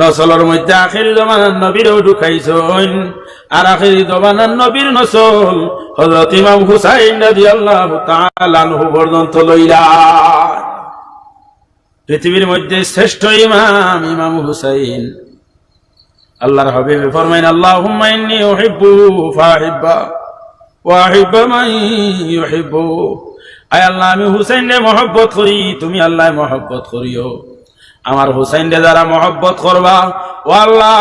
নসলের মধ্যে আখিরি জমানার নবীরও ঢুকাইছেন আর আখিরি জমানার নবীর নসল হযরত ইমাম হুসাইন রাদিয়াল্লাহু তাআলা আনহু পর্যন্ত লইলা পৃথিবীর মধ্যে শ্রেষ্ঠ ইমাম ইমাম হুসাইন। আল্লাহর হাবিব ফরমাইন আল্লাহুম্মা ইন্নী উহিব্বু ফাহিব্বা ওয়া আহিব্বু মান ইউহিব্বু। আয় আল্লাহ আমি হুসাইনকে মহব্বত করি, তুমি আল্লাহ মহব্বত করিও। আমার হুসাইনকে যারা মহব্বত করবা ও আল্লাহ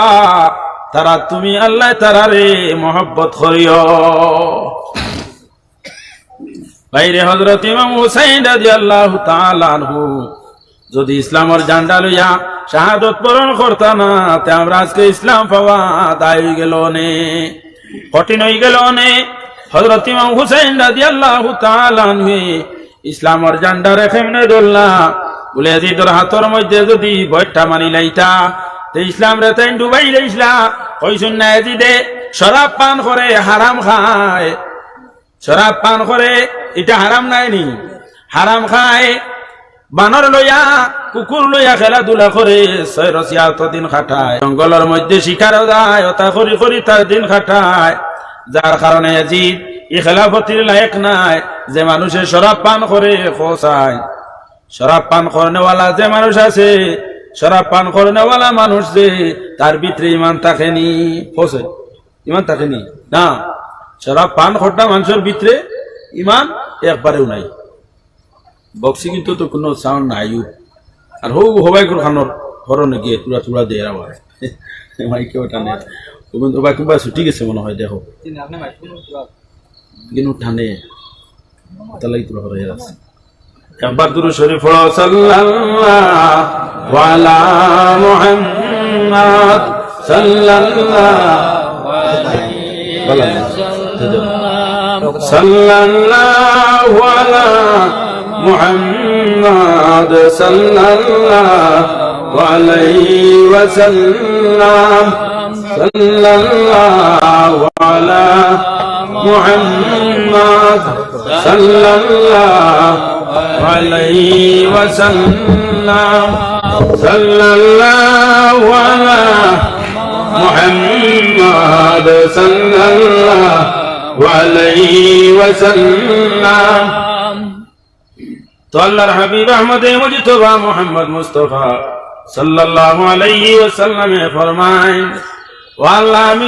তারা তুমি আল্লাহ তারারে মহব্বত করিও। বাইরে হযরত ইমাম হুসাইন রাদিয়াল্লাহু তাআলা আনহু যদি ইসলামের ঝান্ডা লইয়া শাহাদত বরণ করতা না তে আমরা আজকে ইসলাম পাওয়া দায় হয়ে গেল নে, কঠিন হয়ে গেল নে। হযরত ইমাম হুসাইন রাদিয়াল্লাহু তাআলা আনহু ইসলামের ঝান্ডা রেখে মনে ধরলা বলে তোর হাতের মধ্যে যদি বইটা মানি লাইতা তে ইসলাম রে তাই ডুবাই লাইছলা। কইছুন না এজিদে শরাব পান করে হারাম খায়, শরাব পান করে এটা হারাম নাইনি, হারাম খায়। বানর লইয়া কুকুর লইয়া খেলাধুলা করে 6 দিন খাটায়, জঙ্গলের মধ্যে শিকারও যায় ওটা করি করি তার দিন খাটায়। যার কারণে ইয়াজিদ এই খেলাফতির লায়ক নাই যে মানুষের শরাব পান করে খোসায়। শরাব পান করনেওয়ালা যে মানুষ আছে, শরাব পান করনেওয়ালা মানুষ যে তার ভিতরে ইমান থাকেনি, খোসে ইমান থাকেনি না। শরাব পান করটা মানুষের ভিতরে ইমান একবারেও নাই। বক্সি কিন্তু তো কোনো সাউন্ড নাই আর হবাই খানোর হরণে গিয়ে তুলা তুলা দিয়ে আবার মাইকে ওটা নেই কিংবা ছুটি গেছে মনে হয়। দেখো কিন্তু ঠানে তাহলে তুলা হরে আছে। একবার দুরূদ শরীফ পড়ো সাল্লাল্লাহু আলা মুহাম্মদ সাল্লাল্লাহু আলাইহি ওয়াসাল্লাম সাল্লাল্লাহু আলা মুহাম্মদ সাল্লাল্লাহু আলাইহি ওয়াসাল্লাম সাল্লাল্লাহু আলা মুহাম্মদ সাল্লাল্লাহু আলাইহি ওয়াসাল্লাম সাল্লাল্লাহু আলা মুহাম্মদ সাল্লাল্লাহু আলাইহি ওয়াসাল্লাম। তো আল্লাহর হাবিব আহমদে মুজতবা মুহাম্মদ মুস্তাফা সাল্লাল্লাহু আলাইহি ওয়াসাল্লামে ফরমায় ও আল্লাহ আমি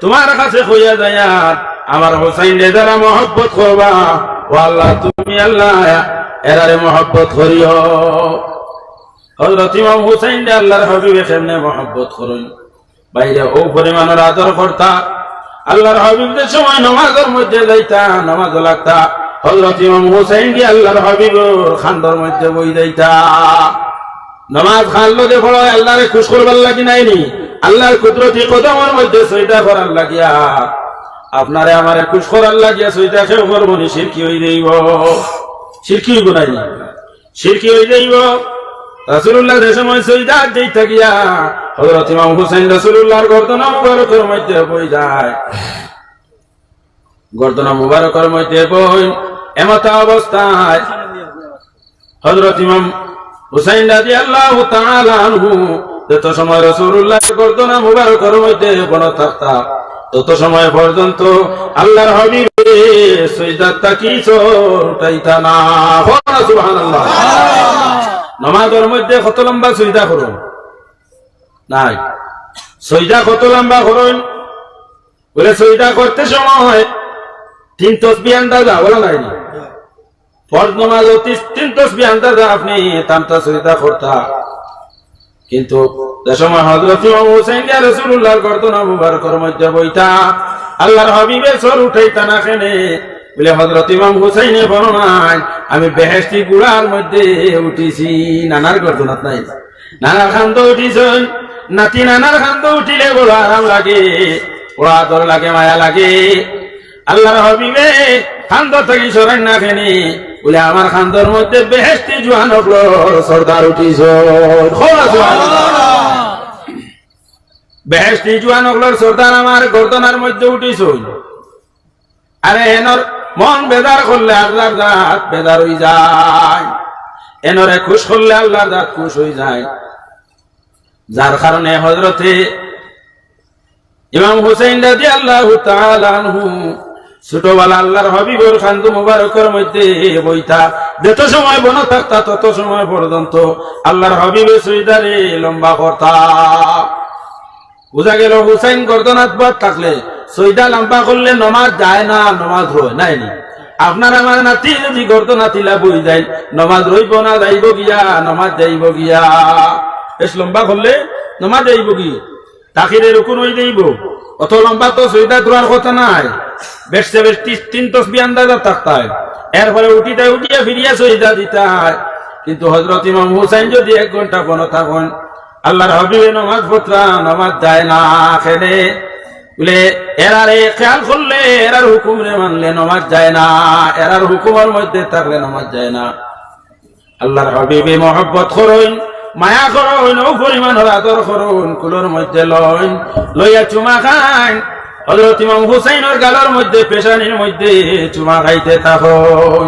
তোমার কাছে কইয়া যাই আমার হুসাইনকে যারা মহব্বত করবা ও আল্লাহ তুমি আল্লাহ এরারে মহব্বত করিও। হযরত ইমাম হুসাইনকে আল্লাহর হাবিবে কেমনে মহব্বত করুন বাইরে ও পরিমাণের আদর করতা। আল্লাহর হাবিবদের সময় নামাজের মধ্যে যাইতা, নামাজ লাগতা, হযরত ইমাম হুসাইনকে আল্লাহর হাবিবের খান্ডর মধ্যে বই যাইতা। নামাজ খানলো যে পড়ো আল্লাহরে খুশ করবার লাগি নাইনি, আল্লাহর কুদরতি কদমের মধ্যে সইটা করার লাগিয়া আপনারে আমারে খুশ করার লাগিয়া সইটা কেউ করবো নি, শিরকি হয়ে যাইব, শিরকি হইব নাই, শিরকি হয়ে যাইব। রাসূলুল্লাহ যে সময় সইদা দিতে গিয়া হযরত ইমাম হুসাইন রাসূলুল্লাহর গর্দন মুবারকের মধ্যে বই যায়, গর্দন মুবারকের মধ্যে বই এমতা অবস্থায় হযরত ইমাম হুসাইন রাদিয়াল্লাহু তাআলা আনহু যত সময় রাসূলুল্লাহর গর্দন মুবারকের মধ্যে বড় থাকতা তত সময় পর্যন্ত আল্লাহর হাবিব সিজদাত কি উঠাইতা না। সুবহানাল্লাহ। নামাজের মধ্যে কত লম্বা সিজদা করুন নাই, সিজদা কত লম্বা করুন বলে সিজদা করতে সময় 3 তাসবিহ আন্দাজা বলা নাই। ফরজ নামাজ 3 তাসবিহ আন্দাজা আপনি তামতা সিজদা করতা, কিন্তু যে সময় হযরত ইমাম হুসাইন রাসূলুল্লাহর গর্দন মুবারকের মধ্যে বইতা আল্লাহর হাবিবের সর উঠাইতা না কেনে বলে হযরত ইমাম হুসাইনে ফরমান আমি বেহেশতি গুড়ার মধ্যে উঠিছি। নানার গর্দনাত নাই, নানার খান্দ উঠিছেন, নাতি নানার খান্দ উঠিলে বড় আরাম লাগে, বড় আদর লাগে, মায়া লাগে। আল্লাহর হাবিবে খান্দ থেকে সরাই না কেনে বলে আমার খান্দর মধ্যে বেহেশতি জওয়ান হলো সরদার উঠিছ। বেহেশতি জওয়ান হলো সরদার আমার গর্দনার মধ্যে উঠিছ। আরে এনর মন বেদার করলে আল্লাহর জাত বেদার হয়ে যায়, এনরে খুশ করলে আল্লাহর জাত খুশ হয়ে যায়। যার কারণে হযরতে ইমাম হুসাইন রাদিয়াল্লাহু তাআলা আনহু ছোটবেলা আল্লাহর হাবিবের খান্দু মুবারকের মধ্যে বইতা যত সময় বন থাকতা তত সময় পর্যন্ত আল্লাহর হাবিবের সইদারে লম্বা করতা। বোঝা গেল হুসাইন গর্দনাত বাদ থাকলে সইদা লম্বা করলে নমাজ যায় না, নমাজ হয় নাই। আপনার আমার নাতি যদি গর্দনাতিলা বই যায় নমাজ রইব না, যাইব গিয়া নমাজ যাইব গিয়া। বেশ লম্বা করলে নমাজ যাইব কি তাকিরে রুকুন হয়ে যাইব। অত লম্বা তো সইদা তোলার কথা নাই, বেশ বেশ 3 তসবিহ আন্দাজা থাকতায়, এরপরে উঠিয়া ফিরিয়া সইদা দিতায়। কিন্তু হযরত ইমাম হুসাইন যদি 1 ঘন্টা বন থাকুন আল্লাহর হাবিবে নমাজ পড়তা, নমাজ যায় না। খেলে বলে এরারে খেয়াল করলে এরার হুকুম রে মানলে নমাজ যায় না, এরার হুকুমের মধ্যে থাকলে নমাজ যায় না। আল্লাহর হাবিবে মহব্বত করুন, মায়া করুন, ও পরিমাণের আদর করুন, কুলোর মধ্যে লইয়া চুমা খান। হযরত ইমাম হুসাইনের গালের মধ্যে পেশানির মধ্যে চুমা খাইতে থাকুন,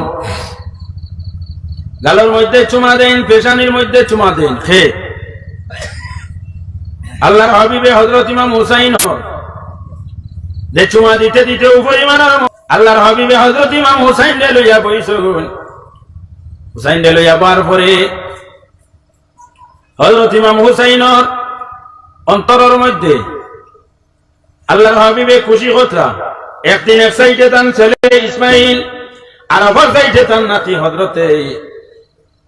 গালের মধ্যে চুমা দেন, পেশানির মধ্যে চুমা দেন। খে আল্লাহর হাবিবে হযরত ইমাম হুসাইনের যে চুমা দিতে দিতে উপরিমাণের আল্লাহর হাবিবে হযরত ইমাম হুসাইন লইয়া বইসুন। হুসাইন লইয়া বার পরে হযরত ইমাম হুসাইনের অন্তরের মধ্যে আল্লাহর হাবিবে খুশি কথা। একদিন এক সাইডে তান ছেলে ইসমাইল আর অপর সাইডে তান নাতি হযরতে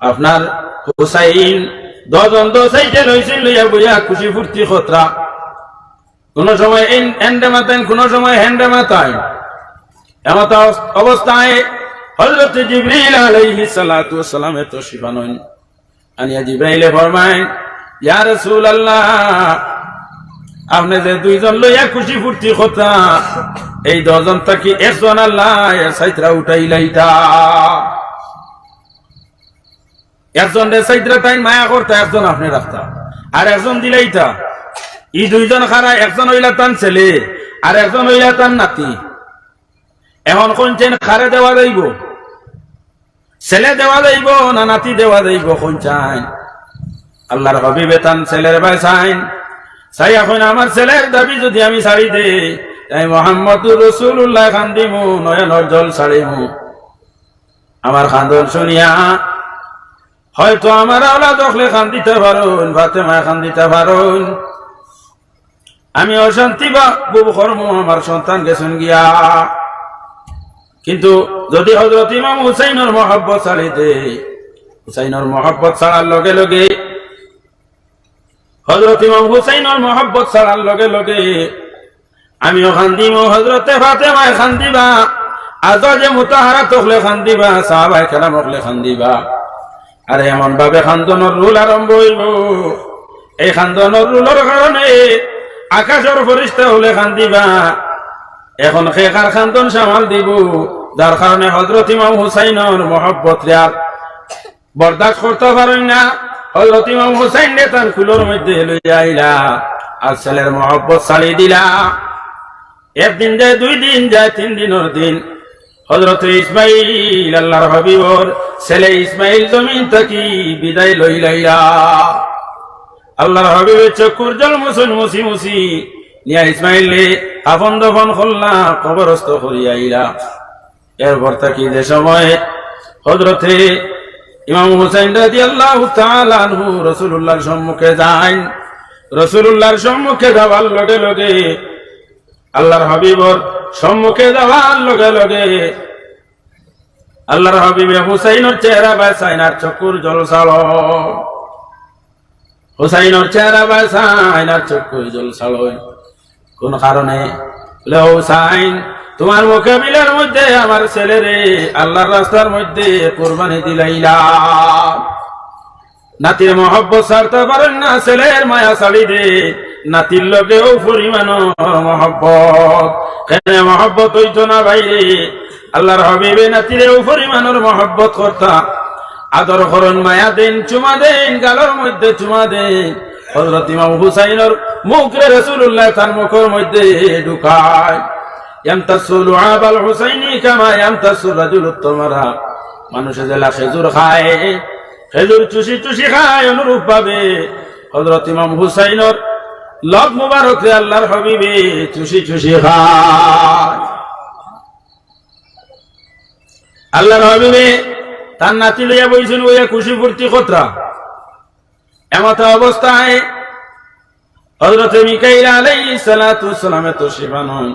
আপনার হুসাইন, 10 জন 2 সাইডে লইছেন, লইয়া বইয়া খুশি ফুর্তি খতরা। কোন সময় হ্যান্ডে মাতেন, কোন সময় হ্যান্ডে মাতায়। এমত অবস্থায় হযরত জিবরিল আলাইহিস সালাতু ওয়াস সালামের তশরিফ আনেন। আনিয়া জিবরাইলে ফরমায়, ইয়া রাসূলুল্লাহ, আপনি যে 2 জন লইয়া খুশি ফুর্তি কথা, এই 10 জন থাকি 1 জন আল্লাহ সাইতরা উঠাইলাইতা। একজন রে সাইতরা টাইম মায়া করতা, একজন আপনি রাখতা, আর একজন দিলাইতা। এই 2 জন খারা, একজন হইলা তান ছেলে আর একজন হইলা তান নাতি। এখন কোনছেন খারে দেওয়া যাইব, ছেলে দেওয়া যাইব না নাতি দেওয়া যাইব? কোন চাই? আল্লাহর হাবিবে তান ছেলের ভাই চাইন। চাই এখন আমার ছেলের দাবি যদি আমি ছাড়ি দে, তাই মুহাম্মদুর রাসূলুল্লাহ খান্দিমু, নয়নের জল ছাড়িমু। আমার খান্দন শুনিয়া হয়তো আমার আওলাদ হলে খান্দিতে পারুন, ফাতেমা খান্দিতে পারুন। আমি অশান্তি বা বুব কর্ম আমার সন্তান গেছেন গিয়া। কিন্তু যদি হযরত ইমাম হুসাইনের মহব্বত ছাড়ি দে, হুসাইনের মহব্বত ছাড়ার লগে লগে, হযরত ইমাম হুসাইনের মহব্বত ছাড়ার লগে লগে আমিও খান্দিম, হযরতে ফাতেমায় খান্দিবা, আজওয়াজে মুতাহারাত হলে খান্দিবা, সাহাবায়ে কেরাম হলে খান্দিবা। আর এমন ভাবে খান্দনের রুল আরম্ভ হইব, এই খান্দনের রুলের কারণে আকাশের ফেরেশতা হলে খান্দিবা। এখন খেকার খান্দন সামাল দিব, যার কারণে হযরত ইমাম হুসাইনের মহব্বত বরদাস্ত করতে পারেন না। হযরত ইমাম হুসাইন তার কুলোর মধ্যে লইয়া আইলা, আর ছেলের মহব্বত ছাড়ি দিলা। 1 দিন যায়, 2 দিন যায়, 3 দিনের দিন হযরত ইসমাইল আল্লাহর হাবিবর ছেলে ইসমাইল জমিন থাকি বিদায় লইলাইলা। আল্লাহর হাবিবের চক্ষুর জল মুছি মুছি নিয়া ইসমাইলে আপন দফন করলা, কবরস্থ করিয়াইলা। এরপর থাকি যে সময় হযরতে ইমাম হুসাইন রাদিয়াল্লাহু তাআলা আনহু রাসূলুল্লাহর সম্মুখে যান। রাসূলুল্লাহর সম্মুখে যাওয়ার লগে লগে, আল্লাহর হাবিবর সম্মুখে যাওয়ার লগে লগে আল্লাহর হাবিবে হুসাইনের চেহারা বাছাইন আর চক্ষুর জল ছাড়। হুসাইনের চেহারা বাছাইন আর চক্ষুর জল ছাড়। কোন কারণে? হুসাইন, তোমার মোকাবিলার মধ্যে আমার ছেলেরে আল্লাহর রাস্তার মধ্যে কুরবানি দিলাইলা। নাতির মহব্বত ছাড়তে পারেন না, ছেলের মায়া ছাড়ি দে। নাতির লগেও পরিমাণ মহব্বত, কেন মহব্বত হইতো না বাইরে? আল্লাহর হাবিবে নাতিরেও পরিমাণের মহব্বত করতা, আদর করুন, মায়া দেন, চুমা দেন, গালের মধ্যে চুমা দেন। হযরত ইমাম হুসাইনের মুখে রাসূলুল্লাহ তার মুখের মধ্যে ঢুকায়। ইয়ামতাসুলু আবাল হুসাইনি কামা ইয়ামতাসুল রাজুলুত তামারা। মানুষে যেলা খেজুর খায়, খেজুর চুষি চুষি খায়, অনুরূপ ভাবে হযরত ইমাম হুসাইনের লগ মুবারক আল্লাহর হাবিবে চুষি চুষি খায়। আল্লাহর হাবিবে তার নাতি লইয়া বইছেন, ওইয়া খুশি ফুর্তি কতরা। এমত অবস্থায় হযরত মিকাইল আলাইহিস সালাতু ওয়াস সালামের তশরিফ আনেন।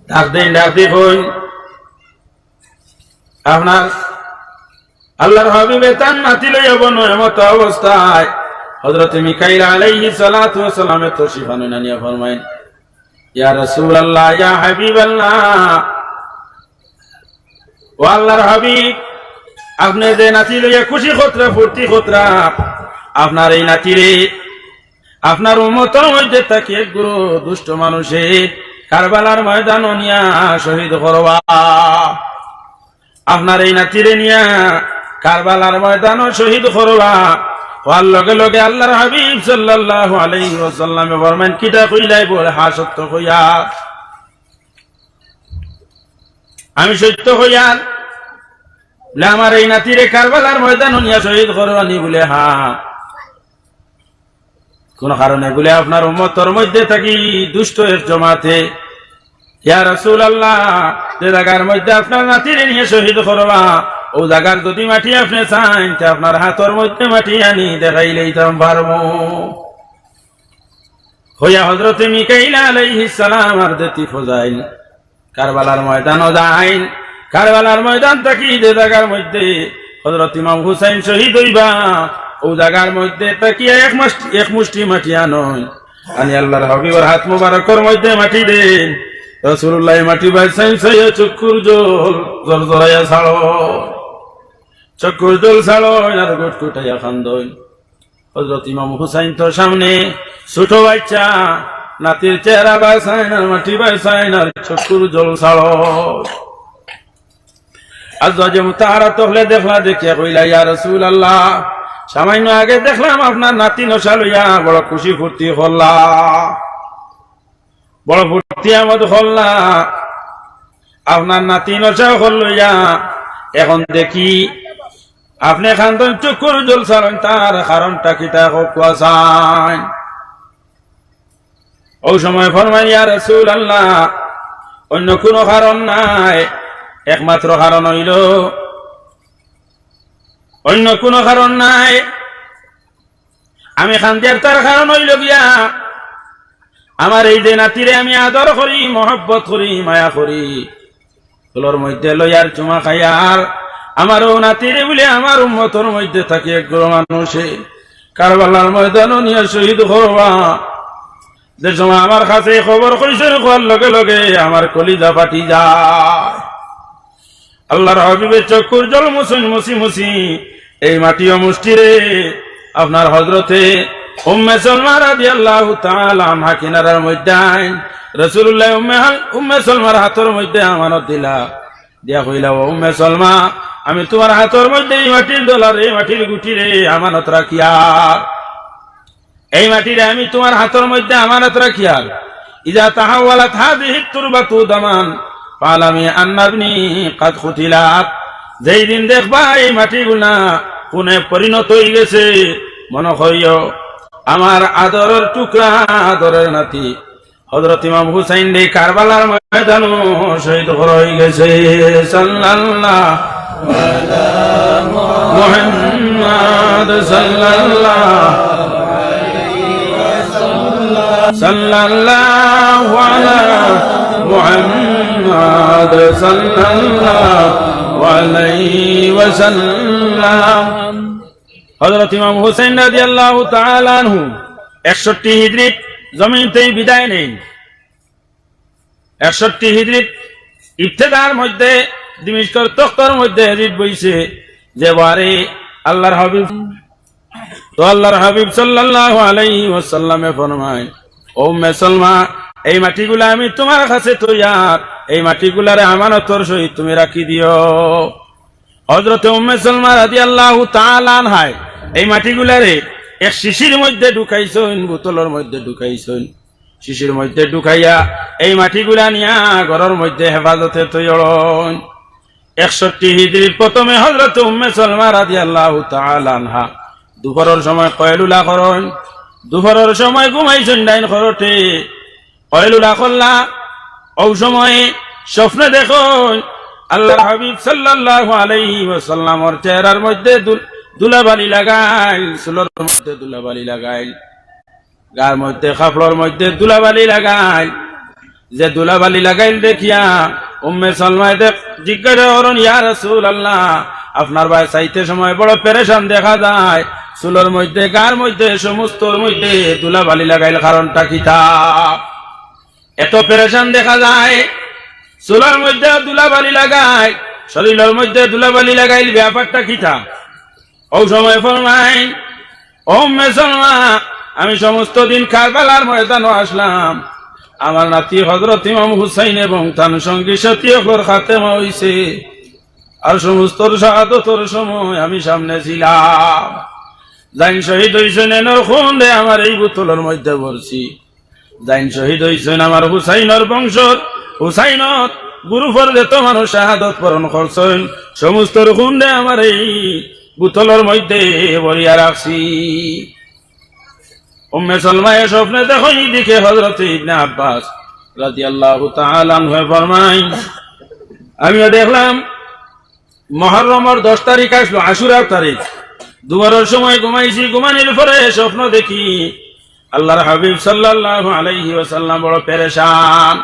ডাক দেন আপনার আল্লাহর হাবিবে তার নাতি লইয়া বন। এমত অবস্থায় হযরত মিকাইল আলাইহিস সালাতু ওয়াস সালামের তশরিফ আনেন, আনিয়া ফরমায়েন, ইয়া রাসূলুল্লাহ, ইয়া হাবিবাল্লাহ, ও আল্লাহর হাবিব, আপনি যে নাতি লইয়া খুশি খতরা ফুর্তি খতরা, আপনার এই নাতিরে আপনার উম্মতের মধ্যে তাকে গুরু দুষ্ট মানুষে কারবালার ময়দান নিয়া শহীদ করবা। আপনার এই নাতিরে নিয়া কারবালার ময়দান শহীদ করবা। হওয়ার লগে লগে আল্লাহর হাবিব সাল্লাল্লাহু আলাইহি ওয়াসাল্লামে ফরমান, কিটা কইলাই? বলে, হা সত্য কইয়া, আমি সত্য কইয়া বলে আমার এই নাতিরে কারবালার ময়দান নিয়া শহীদ করবানি? বলে, হা। কোন কারণে? বলে, আপনার উম্মতের মধ্যে থাকি দুষ্ট এর জমাতে। ইয়া রাসূলুল্লাহ, যে জায়গার মধ্যে আপনার নাতিরে নিয়ে শহীদ করবা, ও জায়গার যদি মাটি আপনি চান, আপনার হাতের মধ্যে মাটি আনি দেখাইলেই তাম পারবো। হইয়া হযরত মিকাইল আলাইহিস সালাম আর দেতি ফজাইল কারবালার ময়দানও যাইন। কারবালার ময়দান থাকি যে জায়গার মধ্যে হযরত ইমাম হুসাইন শহীদ হইবা, ও জায়গার মধ্যে তাকিয়া এক মুষ্টি মাটি আনন, আনি আল্লাহর হাবিবের হাত মুবারকের মধ্যে মাটি দেন। রাসূলুল্লাহ মাটি বাইসাইন সাইয়া চক্ষুর জল জরজরাইয়া ছাড়ো, চক্ষুর জল ছাড়ো, আর গটকুটাইয়া খান্দন। হযরত ইমাম হুসাইন তো সামনে ছোট বাচ্চা, নাতির চেহারা বাইসাইন আর মাটি বাইসাইন আর চক্ষুর জল ছাড়ো। আজওয়াজে মুতাহারাত হলে দেখলা, দেখিয়া কইলা, ইয়া রাসূলুল্লাহ, সামান্য আগে দেখলাম আপনার নাতি নশা লইয়া বড় খুশি ফুর্তি হল্লা, বড় ফুর্তি আমদ হল্লা, আপনার নাতি নশা হল লইয়া এখন দেখি আপনি খান্তন চক্ষুর জল ছাড়েন, তার কারণটা কিতা কোয়াছান? ওই সময় ফরমাই, ইয়া রাসূলুল্লাহ, অন্য কোনো কারণ নাই, একমাত্র কারণ হইল, অন্য কোনো কারণ নাই, আমি খান্দিয়ার তার কারণ হইল গিয়া আমার এই যে নাতিরে আমি আদর করি, মহব্বত করি, মায়া করি, ফুলর মধ্যে লইয়ার চুমা খাইয়ার আমারও নাতিরে বলে আমার উম্মতর মধ্যে থাকে একগুলো মানুষে কারবালার ময়দানও নিয়ে শহীদ করবা। যে সময় আমার কাছে খবর কইছে, কোয়ার লগে লগে আমার কলিজা ফাটি যায়। আল্লাহর হাবিবের চক্ষুর জল মুছি মুছি এই মাটিও মুষ্টিরে আপনার হযরতে উম্মে সালমা রাদিয়াল্লাহু তাআলা আনহা কিনারার মধ্যে আইন রাসূলুল্লাহ উম্মে সালমার হাতের মধ্যে আমানত দিলা, দিয়া কইলা, ও উম্মে সালমা, আমি তোমার হাতের মধ্যে এই মাটির ডলার, এই মাটির গুটিরে আমানত রাখিয়া, এই মাটিরে আমি তোমার হাতের মধ্যে আমানত রাখিয়া, ইজা তাহাওয়ালাত হাযিহি তুরবাতু দামান ফালামি আন্নাবনি কাদ খুতিলাত, যেই দিন দেখবা এই মাটিগুলা কোনে পরিণত হয়ে গেছে, মনে করিও আমার আদরের টুকরা, আদরের নাতি হযরত ইমাম হুসাইন রে কারবালার ময়দানে শহীদ হয়ে গেছে। সাল্লাল্লাহু আলা মুহাম্মদ সাল্লাল্লাহু আলাইহি ওয়াসাল্লাম, সাল্লাল্লাহু আলা মুহাম্মদ সাল্লাল্লাহু আলাইহি ওয়াসাল্লাম। হযরত ইমাম হুসাইন রাদিয়াল্লাহু তাআলা আনহু 61 হিজরিত জমিনতেই বিদায় নেন। 61 হিজরিত ইবতেদার মধ্যে দিমিশকের তখতার মধ্যে হিজরিত বইছে যে বারে আল্লাহর হাবিব, তো আল্লাহর হাবিব সাল্লাল্লাহু আলাইহি ওয়াসাল্লামে ফরমায়, ও উম্মে সালমা, এই মাটিগুলা আমি তোমার কাছে তৈয়ার, এই মাটিগুলারে আমানতর সহিত তুমি রাখি দিও। হযরত উম্মে সালমা রাদিয়াল্লাহু তাআলা আনহা এই মাটিগুলারে এক শিশির মধ্যে ঢুকাইছেন, বোতলের মধ্যে ঢুকাইছেন, শিশির মধ্যে ঢুকাইয়া এই মাটিগুলা নিয়া ঘরের মধ্যে হেফাজতে তৈরন। 61 হিজরির প্রথমে হযরত উম্মে সালমা রাদিয়াল্লাহু তাআলা আনহা দুপুরের সময় কয়লুলা করেন, দুপুরের সময় ঘুমাইছেন ডাইন খরটে কয়লুলা করলা। ও সময়ে স্বপ্নে দেখুন আল্লাহর হাবিব সাল্লাল্লাহু আলাইহি ওয়াসাল্লামের চেহারার মধ্যে দুলাবালি লাগাইল, চুলের মধ্যে দুলাবালি লাগাইল, গার মধ্যে কাপড়ের মধ্যে দুলাবালি লাগাইল। যে দুলাবালি লাগাইল দেখিয়া উম্মে সালমা জিজ্ঞাসা করেন, ইয়া রাসূলুল্লাহ, আপনার ভাই চাইতে সময় বড় পেরেশান দেখা যায়, চুলের মধ্যে গার মধ্যে সমস্তর মধ্যে দুলাবালি লাগাইল, কারণটা কি? তা এত পেরেশান দেখা যায়, চুলের মধ্যে দুলাবালি লাগায়, শরীরের মধ্যে দুলাবালি লাগাইল, ব্যাপারটা কি? তা ও সময় ফরমাই, ও উম্মে সালমা, আমি সমস্ত দিন কারবালার ময়দানে আসলাম, আমার নাতি হযরত ইমাম হুসাইন এবং তার সঙ্গী সাথী খাতেমা হইছে, আর সমস্ত শাহাদতের সময় আমি সামনে ছিলাম। যাইন শহীদ হইছেন এনর খুন রে আমার এই বোতলের মধ্যে ভরছি, যাইন শহীদ হইছেন আমার হুসাইনের বংশর, হুসাইনত গুরুফর যেত মানুষ শাহাদত বরণ করছেন, সমস্ত খুন রে আমার এই বোতলের মধ্যে ভরিয়া রাখছি। উম্মে সালমা স্বপ্নে দেখেন দিকে হযরত ইবনে আব্বাস রাদিয়াল্লাহু তাআলা আনহু ফরমায়, আমিও দেখলাম মুহররমের 10 তারিখ আসলো, আশুরার তারিখ, দুপুরের সময় ঘুমাইছি, ঘুমানোর পরে স্বপ্ন দেখি আল্লাহর হাবিব সাল্লাল্লাহু আলাইহি ওয়াসাল্লাম বড় পেরেশান,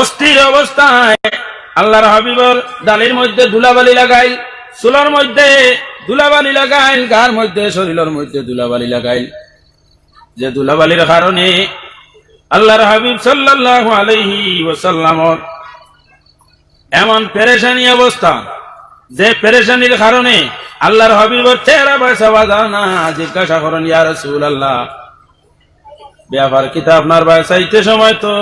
অস্থির অবস্থায় আল্লাহর হাবিবের দালির মধ্যে ধুলাবালি লাগাইল, চুলের মধ্যে ধুলাবালি লাগাইল, গার মধ্যে শরীরের মধ্যে ধুলাবালি লাগাইল। যে ধুলাবালির কারণে আল্লাহর হাবিব সাল্লাল্লাহু আলাইহি ওয়াসাল্লামর এমন পেরেশানি অবস্থা, যে পেরেশানির কারণে আল্লাহর হাবিবের চেহারা পয়সা বাজার না। জিজ্ঞাসা করেন, ইয়া রাসূলুল্লাহ, ব্যাপার কিতা? আপনার বাসাইতে সময় তো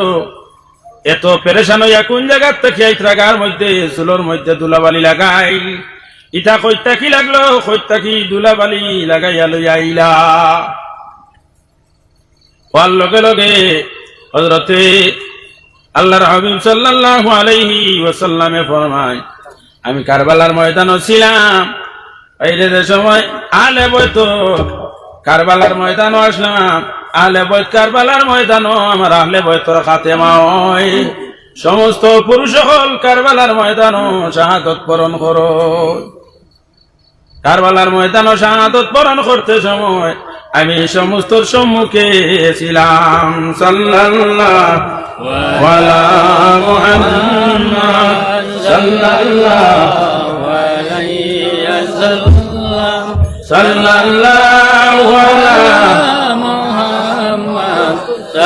এত পেরেশান হইয়া কোন জায়গার থেকে আইত্রা গার মধ্যে চুলোর মধ্যে ধুলাবালি লাগাইল, ইটা কইতা কি লাগলো? কইতা কি ধুলাবালি লাগাইয়া লইয়া আইলা? ওয়ার লগে লগে হযরতে আল্লাহর হাবিব সাল্লাল্লাহু আলাইহি ওয়াসাল্লামে ফরমায়, আমি কারবালার ময়দানে ছিলাম, এই যে সময় আলে বৈত কারবালার ময়দানে আসলাম, আলে বৈত কারবালার ময়দানে আমার আহলে বৈতর খাতেমা হয়, সমস্ত পুরুষ হল কারবালার ময়দানে শাহাদত বরণ করো। কারবালার ময়দানে শাহাদত বরণ করতে সময় আমি সমস্ত সম্মুখে ছিলাম। সাল্লাল্লাহু আলা মুহাম্মাদ সাল্লাল্লাহু আলাইহি ওয়াসাল্লাম, সাল্লাল্লাহু আলা মুহাম্মাদ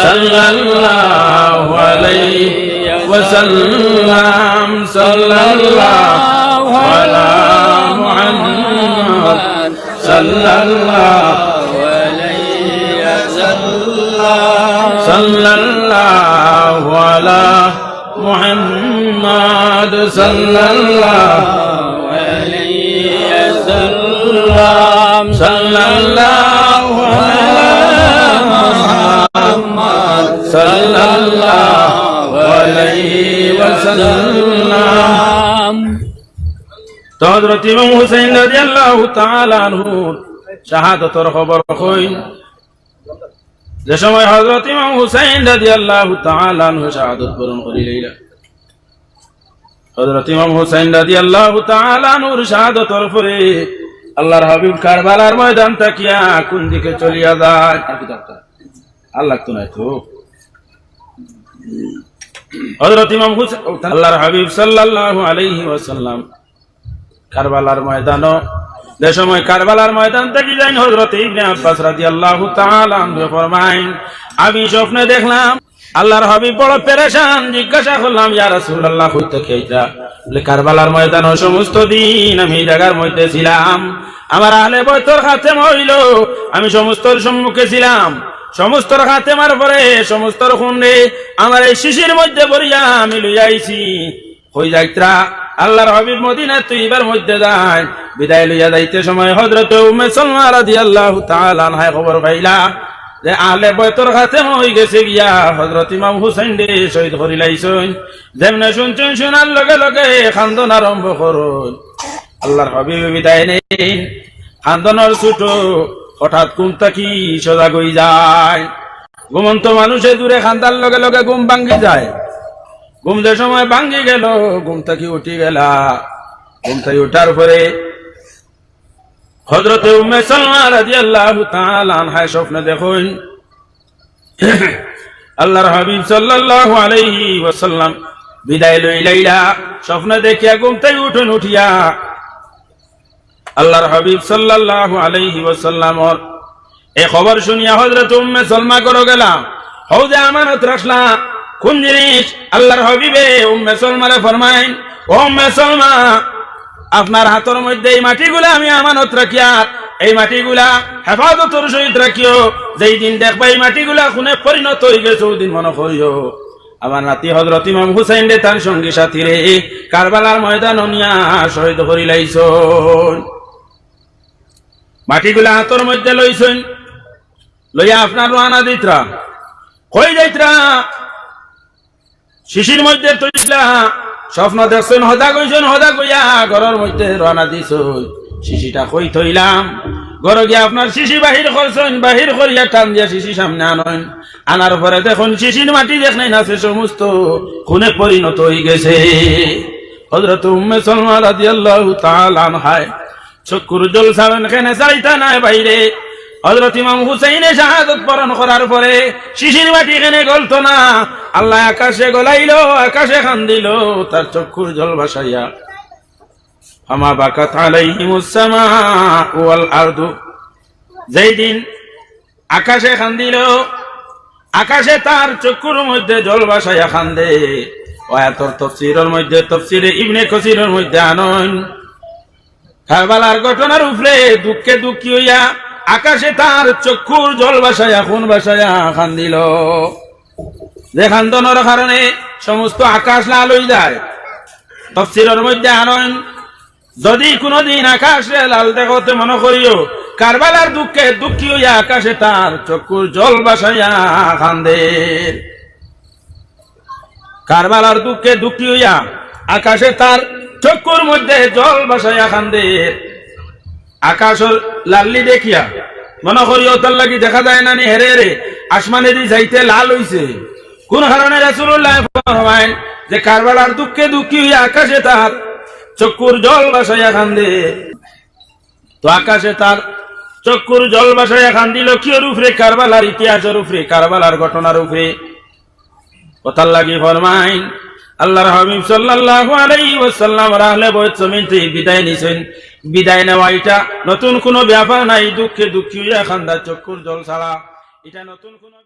সাল্লাল্লাহু আলাইহি ওয়াসাল্লাম, সাল্লাল্লাহু আলা মুহাম্মাদ সাল্লাল্লাহু আলাইহি ওয়াসাল্লাম, সাল্লাল্লাহু আলা মুহাম্মাদ সাল্লাল্লাহু আলাইহি ওয়াসাল্লাম, সাল্লাল্লাহু আলা মুহাম্মাদ সাল্লাল্লাহু আলাইহি ওয়াসাল্লাম। তো হযরত ইমাম হুসাইন রাদিয়াল্লাহু তাআলা আনহু শাহাদাতের খবর কই, যে সময় হযরত ইমাম হুসাইন রাদিয়াল্লাহু তাআলা আনহু শাহাদাত বরণ করিলেন, হযরত ইমাম হুসাইন রাদিয়াল্লাহু তাআলা আনহুর শাহাদাতের পরে আল্লাহর হাবিব কারবালার ময়দান তাকিয়া কোন দিকে চলিয়া যায়, আল্লাহ তো নাই তো। হযরত ইমাম হুসাইন আল্লাহর হাবিব সাল্লাল্লাহু আলাইহি ওয়াসাল্লাম কারবালার ময়দান, যে সময় কারবালার ময়দান থেকে যাই হযরত ইবনে আব্বাস রাদিয়াল্লাহু তাআলা আনহু ফরমায়, আমি স্বপ্নে দেখলাম আল্লাহর হাবিব বড় পেরেশান। জিজ্ঞাসা করলাম, ইয়া রাসূলুল্লাহ, কই থেকে আইতা? বলে, কারবালার ময়দান সমস্ত দিন আমি এই জায়গার মধ্যে ছিলাম, আমার আহলে বৈতর খাতেমা হইল, আমি সমস্তর সম্মুখে ছিলাম, সমস্তর খাতেমার পরে সমস্তর খুনে আমার এই শিশির মধ্যে ভরিয়া আমি লইয়া আইছি। কই যাইত্রা? আল্লাহর হাবিব মদিনা তৈবার মধ্যে যায়, বিদায় লইয়া যাইতে সময় হযরত উম্মে সালমা রাদিয়াল্লাহু তাআলা আনহা খবর পাইলা, যে আহলে বয়তর খাতেম হই গেছে গিয়া হযরত ইমাম হুসাইন দে শহীদ করি লাইছেন। যেমনে শুনছেন শোনার লগে লগে খান্দন আরম্ভ করুন। আল্লাহর হাবিব বিদায় নেই, খান্দনের ছুট হঠাৎ ঘুমটা কি সজাগ হয়ে যায়। ঘুমন্ত মানুষে দূরে খান্দার লগে লগে ঘুম ভাঙ্গি যায়। ঘুম যে সময় ভাঙ্গি গেল, ঘুম থেকে উঠি গেলা। ঘুম থেকে উঠার পরে হযরতে উম্মে সালমা রাদিয়াল্লাহু তাআলা আনহা স্বপ্নে দেখুন আল্লাহর হাবিব সাল্লাল্লাহু আলাইহি ওয়াসাল্লাম বিদায় লইলা। স্বপ্নে দেখিয়া ঘুম থেকে উঠুন, উঠিয়া আল্লাহর হাবিব সাল্লাল্লাহু আলাইহি ওয়াসাল্লামর এই খবর শুনিয়া হযরত উম্মে সালমা করো গেলাম, হও যে আমানত রাখলা কোন জিনিস? আল্লাহর হাবিবে উম্মে সালমারে ফরমাইন, ও উম্মে সালমা, আপনার হাতের মধ্যে এই মাটিগুলা আমি আমানত রাখিয়া এই মাটিগুলা হেফাজতের সহিত রাখিও। যেই দিন দেখবা এই মাটিগুলা খুনে পরিণত হয়ে গেছে, ওই দিন মনে করিও আমার নাতি হযরত ইমাম হুসাইন রে তার সঙ্গী সাথী রে কারবালার ময়দান নিয়া শহীদ করি লাইছন। মাটিগুলা হাতের মধ্যে লইছেন, লইয়া আপনার রানা দিতরা কই যাইতরা? শিশির মধ্যে তৈলা স্বপ্ন দেখছেন, হদা কইছেন, হদা কইয়া ঘরের মধ্যে রানা দিছন। শিশিটা কই থইলাম, ঘরে গিয়া আপনার শিশি বাহির করছেন, বাহির করিয়া টান দিয়া শিশি সামনে আনেন। আনার পরে দেখুন শিশির মাটি দেখ নাই আছে সমস্ত খুনে পরিণত হয়ে গেছে। হযরত উম্মে সালমা রাদিয়াল্লাহু তাআলা আনহা চক্ষুর জল ছাড়েন, কেন চাইতা নাই বাইরে। হযরত ইমাম হুসাইনে শাহাদত বরণ করার পরে শিশির মাটি এখানে গলত না, আল্লাহ আকাশে গলাইলো, আকাশে খান দিল তার চক্ষুর জল ভাসাইয়া। ফামা বাকাত আলাইহিমুস সামাউ ওয়াল আরদু, যেই দিন আকাশে খান দিল, আকাশে তার চক্ষুর মধ্যে জল ভাসাইয়া খান্দে। আয়াতের তাফসীরের মধ্যে, তাফসীরে ইবনে কাসীরের মধ্যে আনন, কারবালার ঘটনার উপরে দুঃখে দুঃখী হইয়া আকাশে তার চক্ষুর জল ভাসাইয়া খুন ভাসাইয়া খান্দিল। যে খান্দনের কারণে সমস্ত আকাশ লাল হয়ে যায়। তাফসীরের মধ্যে আনন, যদি কোনদিন আকাশে লাল দেখতে মনে করিও কারবালার দুঃখে দুঃখী হইয়া আকাশে তার চক্ষুর জল ভাসাইয়া খান্দে। কারবালার দুঃখে দুঃখী হইয়া আকাশে তার চক্ষুর মধ্যে জল ভাসাইয়া খান্দে। আকাশের লাল্লি দেখিয়া মনে করিও তার লাগি দেখা যায় না নি হেরে রে আসমানে দি যাইতে লাল হইছে। কোন কারণে রাসূলুল্লাহ ফরমায় যে কারবালার দুঃখে দুঃখী হইয়া আকাশে তার চক্ষুর জল ভাসাইয়া খান্দে। তো আকাশে তার চক্ষুর জল ভাসাইয়া খান্দিল কিয়র উপরে? কারবালার ইতিহাসের উপরে, কারবালার ঘটনার উপরে। কথার লাগি ফরমায় আল্লাহর হাবিব সাল্লাল্লাহু আলাইহি ওয়াসাল্লাম আহলে বাইত জমিন থেকে বিদায় নিছেন। বিদায় নেওয়া এটা নতুন কোনো ব্যাপার নাই, দুঃখে দুঃখী হইয়া খান্দা চক্ষুর জল ছাড়া এটা নতুন কোনো